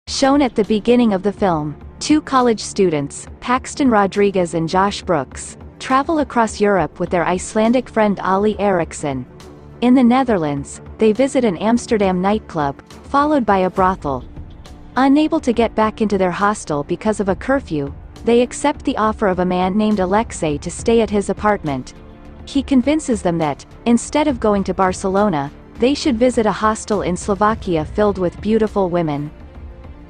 Shown at the beginning of the film, two college students, Paxton Rodriguez and Josh Brooks, travel across Europe with their Icelandic friend Ali Eriksson. In the Netherlands, they visit an Amsterdam nightclub, followed by a brothel. Unable to get back into their hostel because of a curfew, they accept the offer of a man named Alexei to stay at his apartment. He convinces them that, instead of going to Barcelona, they should visit a hostel in Slovakia filled with beautiful women.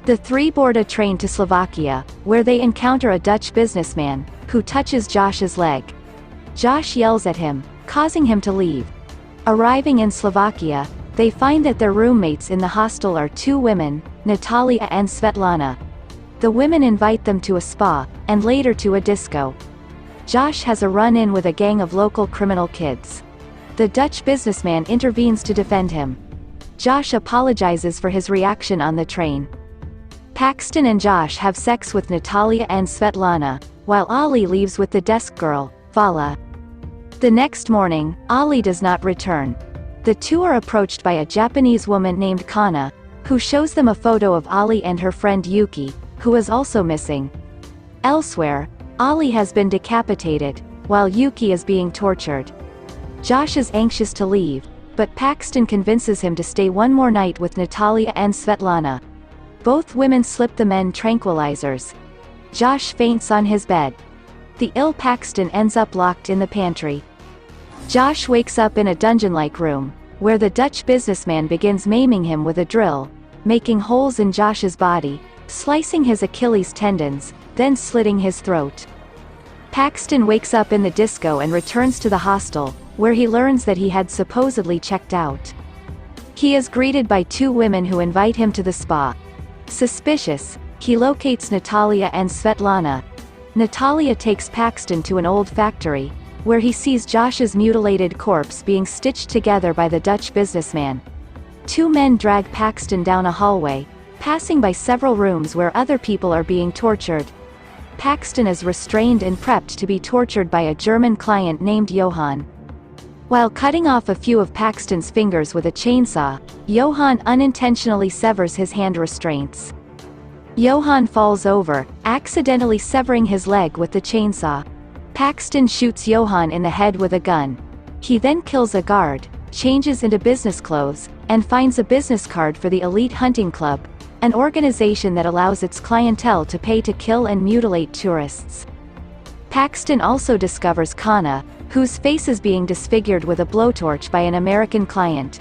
The three board a train to Slovakia, where they encounter a Dutch businessman, who touches Josh's leg. Josh yells at him, causing him to leave. Arriving in Slovakia, they find that their roommates in the hostel are two women, Natalia and Svetlana. The women invite them to a spa, and later to a disco. Josh has a run-in with a gang of local criminal kids. The Dutch businessman intervenes to defend him. Josh apologizes for his reaction on the train. Paxton and Josh have sex with Natalia and Svetlana, while Ali leaves with the desk girl, Vala. The next morning, Ali does not return. The two are approached by a Japanese woman named Kana, who shows them a photo of Ali and her friend Yuki, who is also missing. Elsewhere, Ali has been decapitated, while Yuki is being tortured. Josh is anxious to leave, but Paxton convinces him to stay one more night with Natalia and Svetlana. Both women slip the men tranquilizers. Josh faints on his bed. The ill Paxton ends up locked in the pantry. Josh wakes up in a dungeon-like room, where the Dutch businessman begins maiming him with a drill, making holes in Josh's body, slicing his Achilles tendons, then slitting his throat. Paxton wakes up in the disco and returns to the hostel, where he learns that he had supposedly checked out. He is greeted by two women who invite him to the spa. Suspicious, he locates Natalia and Svetlana. Natalia takes Paxton to an old factory, where he sees Josh's mutilated corpse being stitched together by the Dutch businessman. Two men drag Paxton down a hallway, passing by several rooms where other people are being tortured. Paxton is restrained and prepped to be tortured by a German client named Johann. While cutting off a few of Paxton's fingers with a chainsaw, Johann unintentionally severs his hand restraints. Johann falls over, accidentally severing his leg with the chainsaw. Paxton shoots Johann in the head with a gun. He then kills a guard, changes into business clothes, and finds a business card for the Elite Hunting Club, an organization that allows its clientele to pay to kill and mutilate tourists. Paxton also discovers Kana, whose face is being disfigured with a blowtorch by an American client.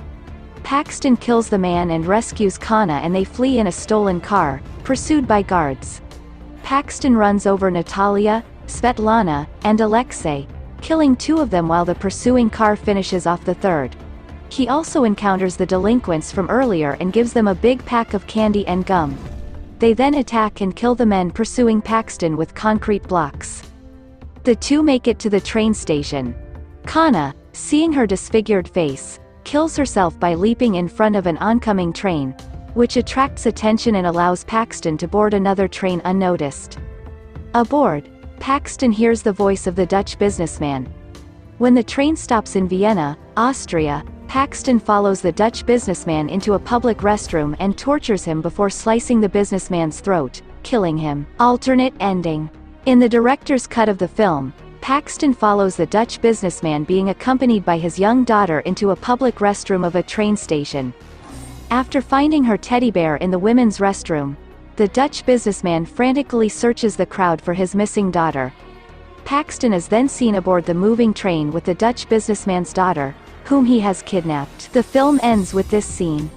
Paxton kills the man and rescues Kana, and they flee in a stolen car, pursued by guards. Paxton runs over Natalia, Svetlana, and Alexei, killing two of them while the pursuing car finishes off the third. He also encounters the delinquents from earlier and gives them a big pack of candy and gum. They then attack and kill the men pursuing Paxton with concrete blocks. The two make it to the train station. Kana, seeing her disfigured face, kills herself by leaping in front of an oncoming train, which attracts attention and allows Paxton to board another train unnoticed. Aboard, Paxton hears the voice of the Dutch businessman. When the train stops in Vienna, Austria, Paxton follows the Dutch businessman into a public restroom and tortures him before slicing the businessman's throat, killing him. Alternate ending. In the director's cut of the film, Paxton follows the Dutch businessman being accompanied by his young daughter into a public restroom of a train station. After finding her teddy bear in the women's restroom, the Dutch businessman frantically searches the crowd for his missing daughter. Paxton is then seen aboard the moving train with the Dutch businessman's daughter, whom he has kidnapped. The film ends with this scene.